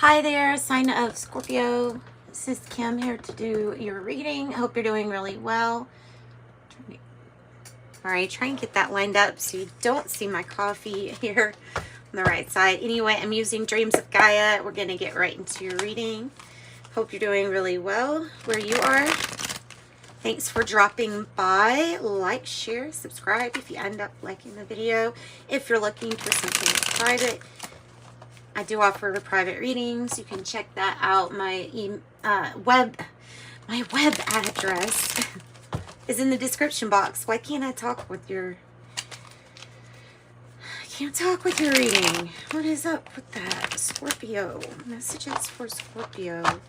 Hi there, sign of Scorpio. This is Kim here to do your reading. Hope you're doing really well. All right, try and get that lined up so you don't see my coffee here on the right side. Anyway, I'm using Dreams of Gaia. We're going to get right into your reading. Hope you're doing really well where you are. Thanks for dropping by. Like, share, subscribe if you end up liking the video. If you're looking for something private, I do offer private readings. You can check that out. My web address is in the description box. Why can't I talk with your... I can't talk with your reading. What is up with that? Scorpio. Messages for Scorpio.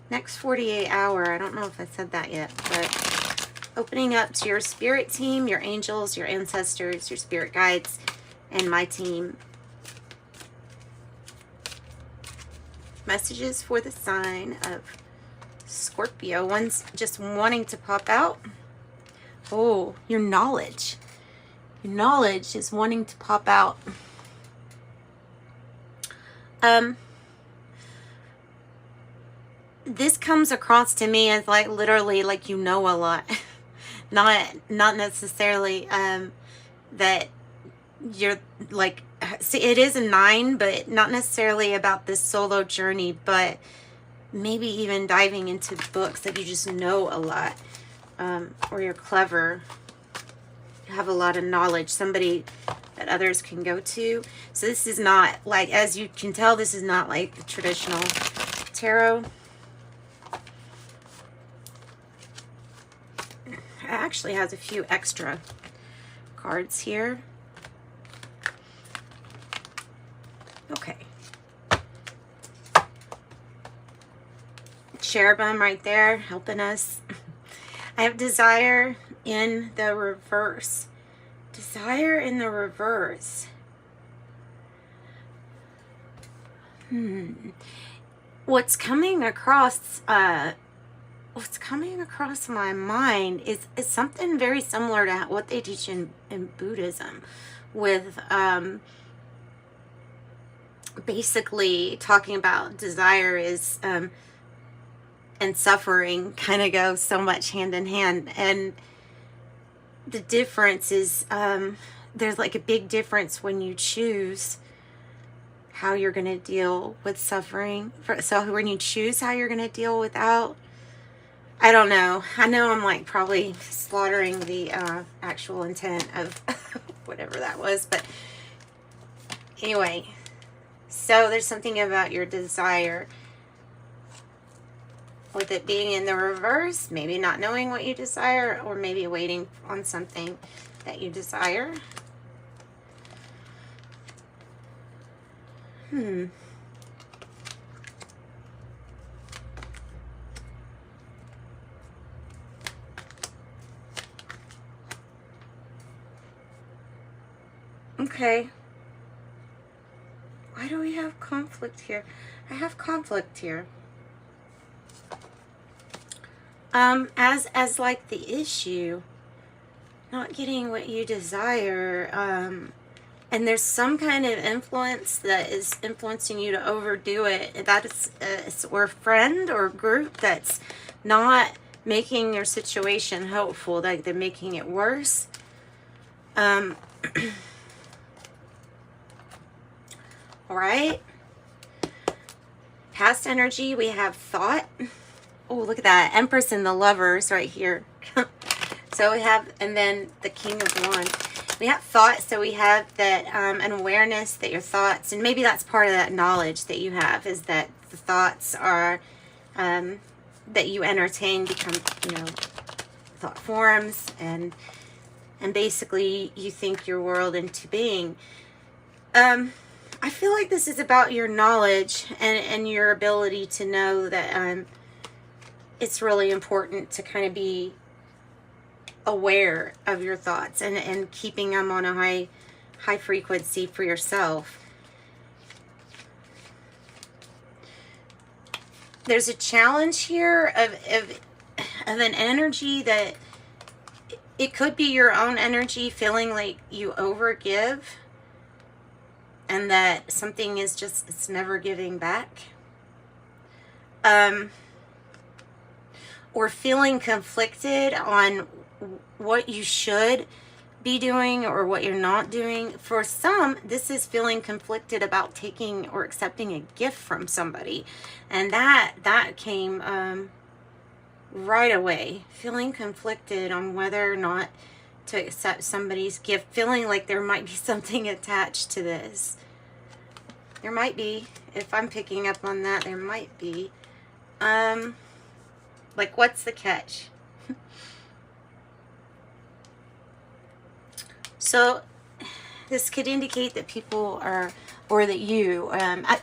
Next 48 hour. I don't know if I said that yet, but opening up to your spirit team, your angels, your ancestors, your spirit guides, and my team. Messages for the sign of Scorpio. One's just wanting to pop out. Oh, your knowledge. Your knowledge is wanting to pop out. This comes across to me as like literally like you know a lot. not necessarily that you're like, see, it is a 9, but not necessarily about this solo journey, but maybe even diving into books that you just know a lot, or you're clever, you have a lot of knowledge, somebody that others can go to. So this is not like, as you can tell, this is not like the traditional tarot. It actually has a few extra cards here. Okay. Cherubim right there helping us. I have desire in the reverse. Desire in the reverse. What's coming across my mind is something very similar to what they teach in Buddhism, with basically talking about desire is and suffering kind of go so much hand in hand, and the difference is there's like a big difference when you choose how you're going to deal with suffering. So when you choose how you're going to deal without, I don't know. I know I'm like probably slaughtering the actual intent of whatever that was, but anyway. So there's something about your desire, with it being in the reverse, maybe not knowing what you desire, or maybe waiting on something that you desire. Okay. Why do we have conflict here? I have conflict here. As like the issue, not getting what you desire, and there's some kind of influence that is influencing you to overdo it. That is, or a friend or group that's not making your situation helpful, like they're making it worse. All right. Past energy, we have thought. Oh, look at that. Empress and the Lovers right here. So we have, and then the King of Wands. We have thought, so we have that an awareness that your thoughts, and maybe that's part of that knowledge that you have, is that the thoughts are, that you entertain become, thought forms, and basically you think your world into being. I feel like this is about your knowledge and your ability to know that it's really important to kind of be aware of your thoughts and keeping them on a high frequency for yourself. There's a challenge here of an energy that it could be your own energy feeling like you overgive and that something is just, it's never giving back. Or feeling conflicted on what you should be doing or what you're not doing. For some, this is feeling conflicted about taking or accepting a gift from somebody, and that came right away. Feeling conflicted on whether or not to accept somebody's gift, feeling like there might be something attached to this. There might be. If I'm picking up on that, there might be. Like, what's the catch? So this could indicate that people are, or that you,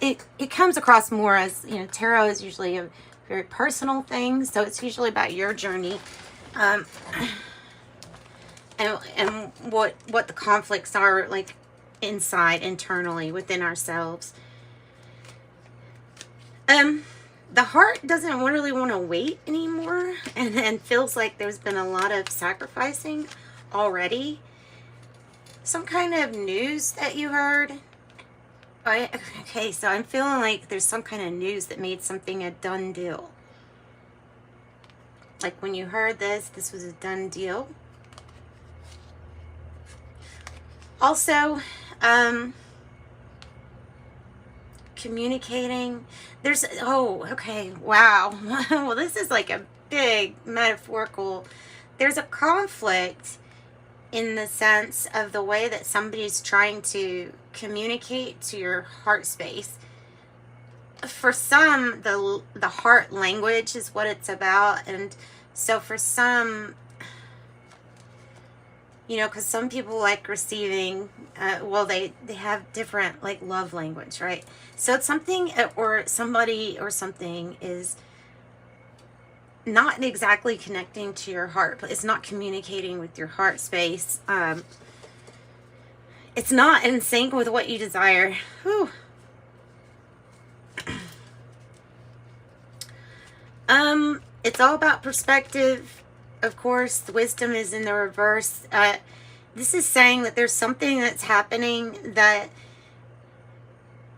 it comes across more as, you know, tarot is usually a very personal thing, so it's usually about your journey, and what the conflicts are, like, internally within ourselves. The heart doesn't really want to wait anymore, and feels like there's been a lot of sacrificing already. Some kind of news that you heard. Okay, so I'm feeling like there's some kind of news that made something a done deal. Like when you heard this was a done deal. Also, communicating. There's, oh, okay, wow. Well, this is like a big metaphorical. There's a conflict in the sense of the way that somebody's trying to communicate to your heart space. For some, the heart language is what it's about, and so for some, you know, because some people like receiving, well, they have different, like, love language, right? So it's something, or somebody or something is not exactly connecting to your heart, but it's not communicating with your heart space. It's not in sync with what you desire. Whew. It's all about perspective. Of course, the wisdom is in the reverse. This is saying that there's something that's happening that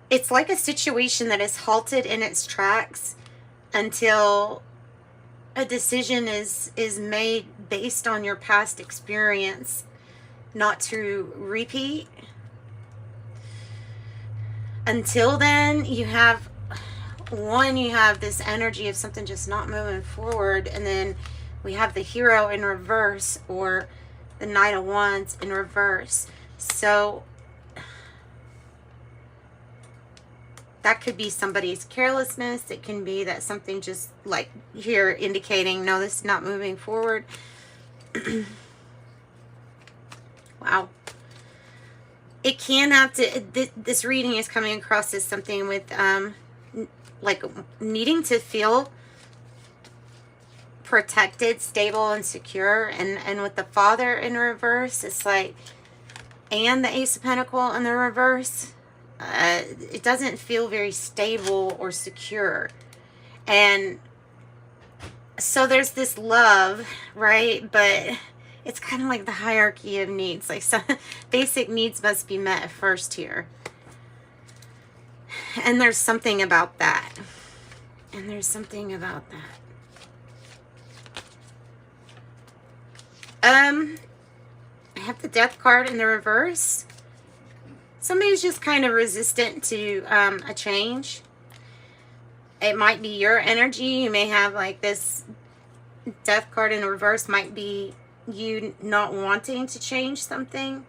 it's like a situation that is halted in its tracks until a decision is made based on your past experience not to repeat. Until then, you have this energy of something just not moving forward, and then we have the Hero in reverse, or the Knight of Wands in reverse. So that could be somebody's carelessness. It can be that something just, like here, indicating, no, this is not moving forward. Wow. It can have to, this reading is coming across as something with, like, needing to feel protected, stable, and secure. And with the Father in reverse, it's like, and the Ace of Pentacles in the reverse, it doesn't feel very stable or secure. And so there's this love, right? But it's kind of like the hierarchy of needs. Like, some basic needs must be met first here. And there's something about that. And there's something about that. I have the Death card in the reverse. Somebody's just kind of resistant to a change. It might be your energy. You may have, like, this Death card in the reverse might be you not wanting to change something.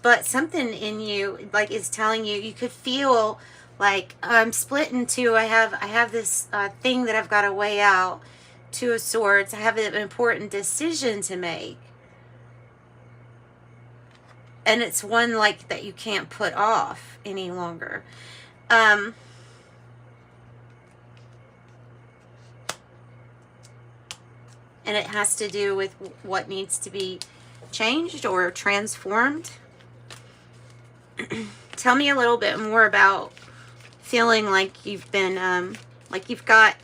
But something in you, like, is telling you, you could feel like, I'm split in two. I have this thing that I've got to weigh out. Two of Swords. I have an important decision to make. And it's one, like, that you can't put off any longer. And it has to do with what needs to be changed or transformed. Tell me a little bit more about feeling like you've been, like you've got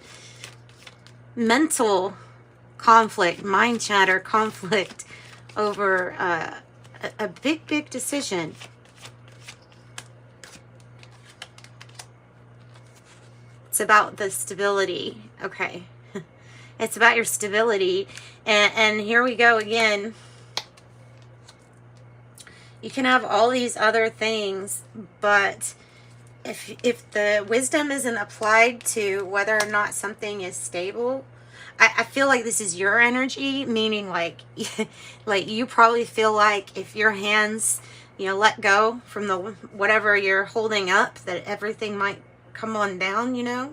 mental conflict, mind chatter conflict over a big decision. It's about the stability. Okay. It's about your stability. And here we go again. You can have all these other things, but if the wisdom isn't applied to whether or not something is stable, I feel like this is your energy, meaning like, like you probably feel like if your hands, you know, let go from the whatever you're holding up, that everything might come on down, you know.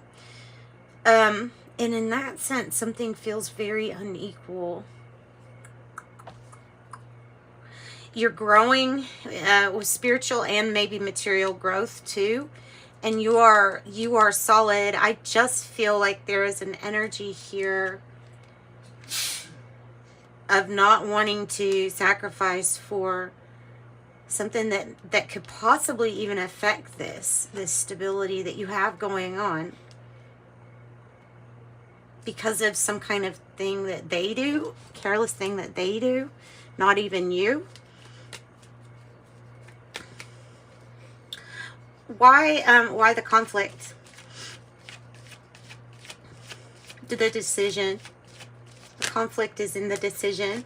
And in that sense, something feels very unequal. You're growing with spiritual and maybe material growth too. And you are solid. I just feel like there is an energy here of not wanting to sacrifice for something that could possibly even affect this stability that you have going on, because of some kind of thing that they do, careless thing that they do, not even you. Why the conflict? The decision. The conflict is in the decision.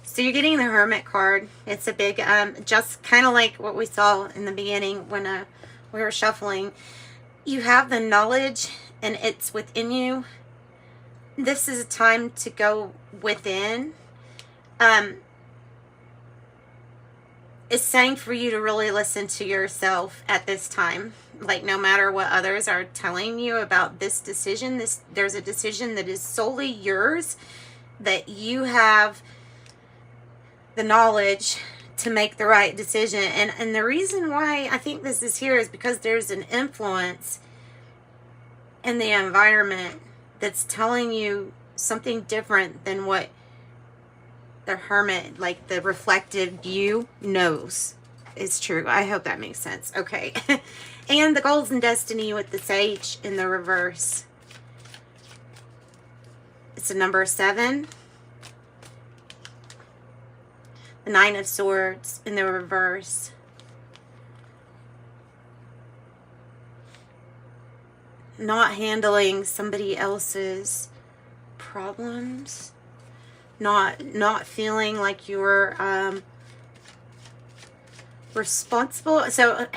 So you're getting the Hermit card. It's a big, just kind of like what we saw in the beginning when we were shuffling. You have the knowledge and it's within you. This is a time to go within. It's saying for you to really listen to yourself at this time. Like, no matter what others are telling you about this decision, there's a decision that is solely yours, that you have the knowledge to make the right decision. And the reason why I think this is here is because there's an influence in the environment that's telling you something different than what the Hermit, like the reflective you, knows is true. I hope that makes sense. Okay. And the Golden Destiny with the Sage in the reverse. It's a number 7. The Nine of Swords in the reverse. Not handling somebody else's problems. Not feeling like you're responsible. So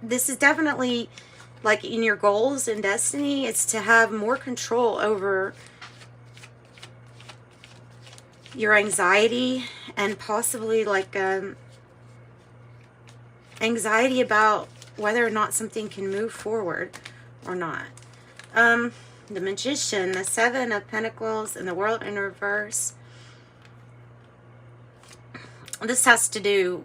this is definitely like in your goals and destiny. It's to have more control over your anxiety, and possibly like anxiety about whether or not something can move forward or not. The Magician, the 7 of Pentacles, and the World in reverse. This has to do,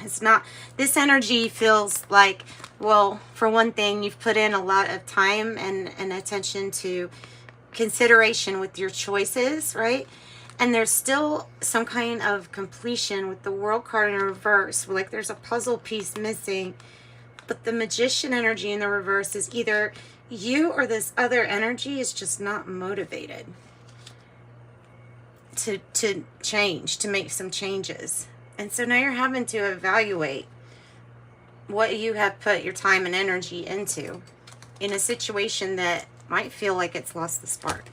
it's not, this energy feels like, well, for one thing, you've put in a lot of time and attention to consideration with your choices, right? And there's still some kind of completion with the World card in reverse. Like there's a puzzle piece missing. But the Magician energy in the reverse is either you or this other energy is just not motivated to change, to make some changes. And so now you're having to evaluate what you have put your time and energy into in a situation that might feel like it's lost the spark.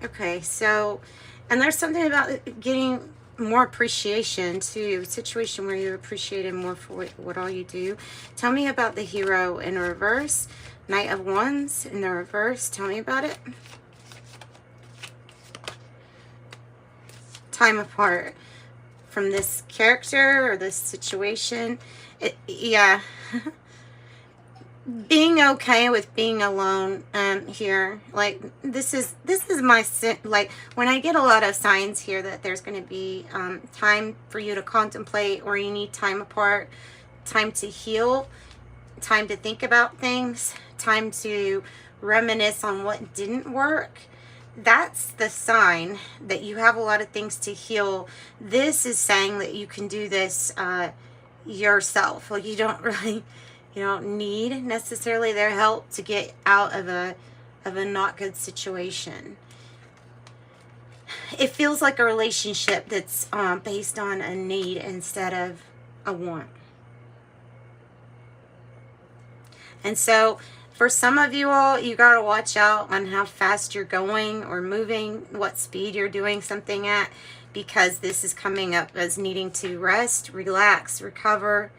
Okay, so, and there's something about getting more appreciation too, a situation where you're appreciated more for what all you do. Tell me about the Hero in reverse. Knight of Wands in the reverse. Tell me about it. Time apart from this character or this situation. Yeah. Being okay with being alone here. Like this is my, like when I get a lot of signs here that there's going to be time for you to contemplate, or you need time apart, time to heal, time to think about things, time to reminisce on what didn't work. That's the sign that you have a lot of things to heal. This is saying that you can do this yourself. Like you don't need necessarily their help to get out of a not good situation. it feels like a relationship that's based on a need instead of a want. And so for some of you all, you got to watch out on how fast you're going or moving, what speed you're doing something at, because this is coming up as needing to rest, relax, recover,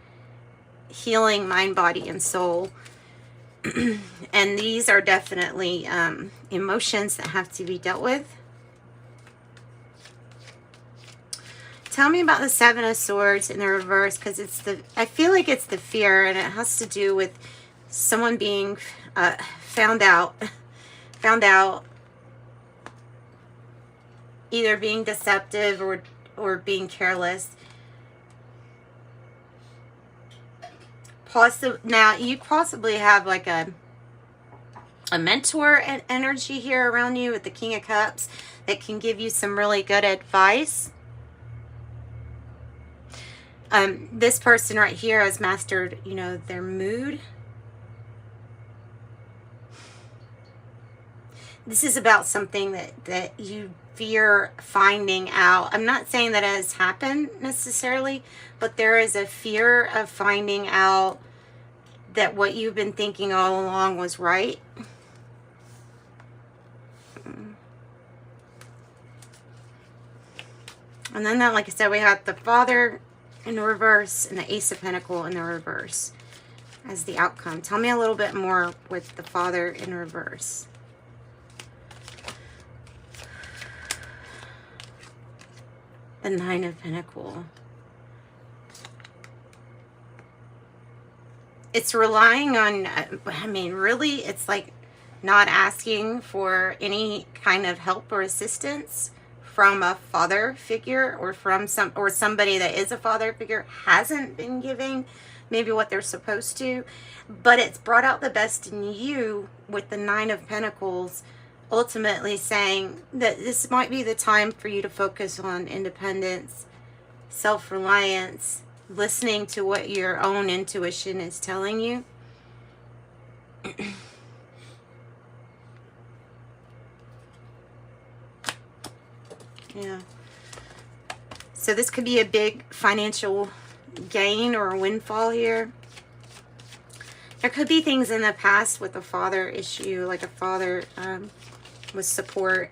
healing mind, body, and soul. And these are definitely emotions that have to be dealt with. Tell me about the Seven of Swords in the reverse, because I feel like it's the fear, and it has to do with someone being found out, either being deceptive or being careless. Now you possibly have like a mentor energy here around you with the King of Cups that can give you some really good advice. This person right here has mastered, you know, their mood. This is about something that you fear finding out. I'm not saying that it has happened necessarily, but there is a fear of finding out that what you've been thinking all along was right. And then, like I said, we have the Father in the reverse and the Ace of Pentacles in the reverse as the outcome. Tell me a little bit more with the Father in reverse. The Nine of Pentacles. It's relying on, I mean, really, it's like not asking for any kind of help or assistance from a father figure, or from somebody that is a father figure hasn't been giving maybe what they're supposed to, but it's brought out the best in you with the Nine of Pentacles, ultimately saying that this might be the time for you to focus on independence, self-reliance, listening to what your own intuition is telling you. Yeah. So this could be a big financial gain or a windfall here. There could be things in the past with a father issue, like a father with support.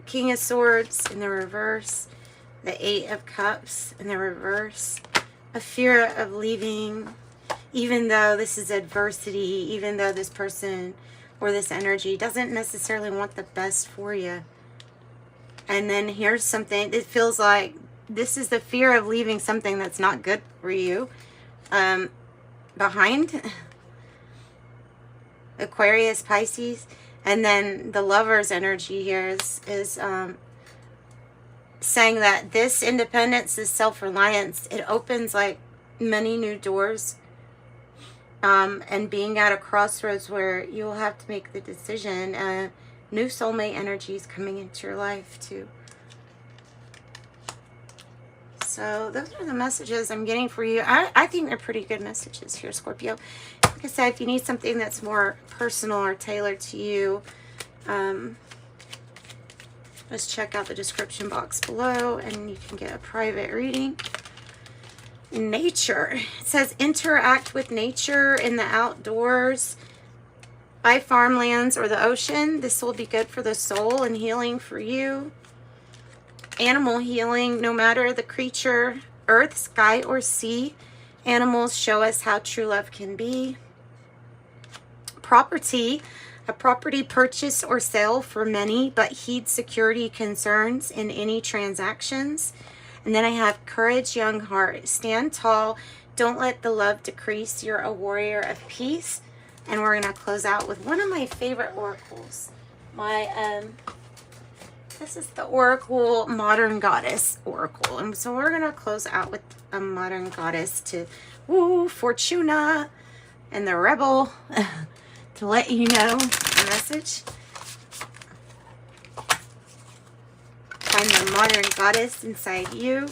King of Swords in the reverse. The Eight of Cups in the reverse. A fear of leaving, even though this is adversity, even though this person or this energy doesn't necessarily want the best for you. And then here's something, it feels like this is the fear of leaving something that's not good for you behind. Aquarius, Pisces. And then the Lover's energy here is saying that this independence, this self-reliance, it opens like many new doors. And being at a crossroads where you'll have to make the decision. New soulmate energies coming into your life too. So those are the messages I'm getting for you. I think they're pretty good messages here, Scorpio. Like I said, if you need something that's more personal or tailored to you, just check out the description box below and you can get a private reading. Nature. It says interact with nature in the outdoors, by farmlands or the ocean. This will be good for the soul and healing for you. Animal healing, no matter the creature, earth, sky, or sea. Animals show us how true love can be. Property. A property purchase or sale for many, but heed security concerns in any transactions. And then I have courage, young heart. Stand tall. Don't let the love decrease. You're a warrior of peace. And we're going to close out with one of my favorite oracles. This is the Oracle Modern Goddess Oracle. And so we're going to close out with a Modern Goddess to, Fortuna and the Rebel to let you know the message. Find the Modern Goddess inside you.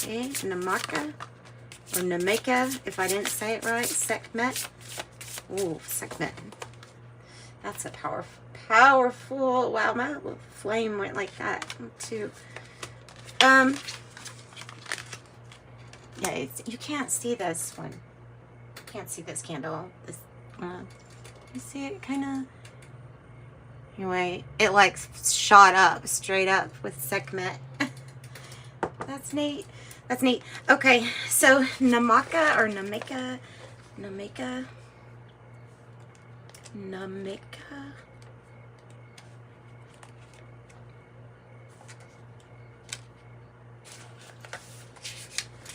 Okay, Namaka, or Nameka, if I didn't say it right. Sekhmet. Ooh, Sekhmet. That's a powerful, wow, my little flame went like that too. Yeah, you can't see this one. Can't see this candle. This, you see it kind of, anyway, it like shot up, straight up with Sekhmet. That's neat. That's neat. Okay, so Namaka or Nameka, Nameka.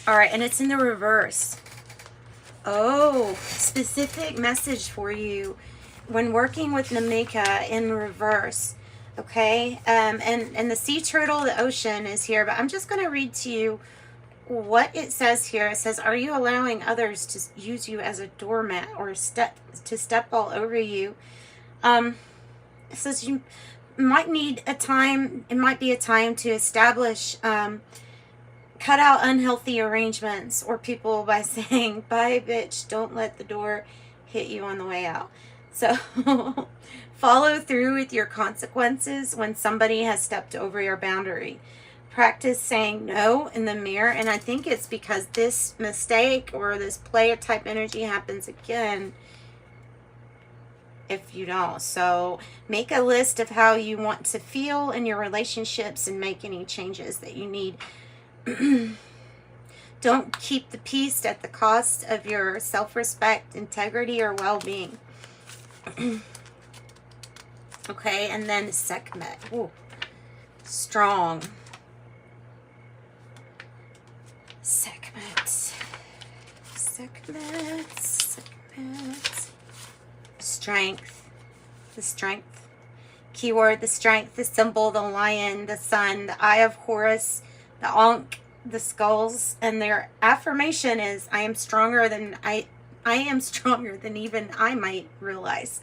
All right, and it's in the reverse. Oh, specific message for you when working with Nameka in reverse. Okay, and the sea turtle, the ocean is here, but I'm just going to read to you what it says here. It says, are you allowing others to use you as a doormat or step all over you? It says you might need a time, it might be a time to establish, cut out unhealthy arrangements or people by saying, bye bitch, don't let the door hit you on the way out. So follow through with your consequences when somebody has stepped over your boundary. Practice saying no in the mirror, and I think it's because this mistake or this player type energy happens again if you don't. So make a list of how you want to feel in your relationships and make any changes that you need. Don't keep the peace at the cost of your self-respect, integrity, or well-being. Okay, and then Sekhmet. Ooh, strong. Sekhmet. Sekhmet. Sekhmet. Strength. The strength. Keyword, the strength, the symbol, the lion, the sun, the eye of Horus, the Ankh, the skulls, and their affirmation is, I am stronger than even I might realize.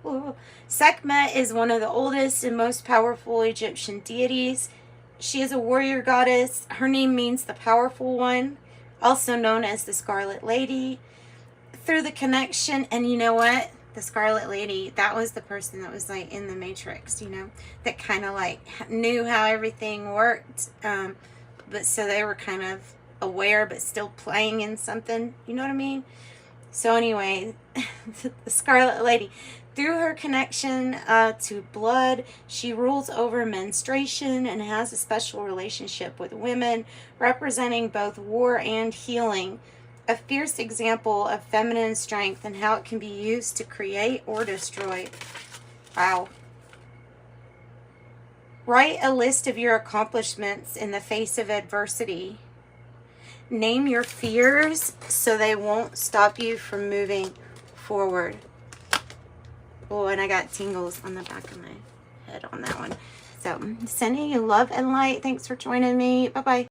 Ooh. Sekhmet is one of the oldest and most powerful Egyptian deities. She is a warrior goddess. Her name means the powerful one, also known as the Scarlet Lady. Through the connection, and you know what? The Scarlet Lady, that was the person that was like in the Matrix, you know, that kind of like knew how everything worked. But so they were kind of aware, but still playing in something, you know what I mean? So anyway, the Scarlet Lady, through her connection to blood, she rules over menstruation and has a special relationship with women, representing both war and healing. A fierce example of feminine strength and how it can be used to create or destroy. Wow. Write a list of your accomplishments in the face of adversity. Name your fears so they won't stop you from moving forward. Oh, and I got tingles on the back of my head on that one. So, sending you love and light. Thanks for joining me. Bye-bye.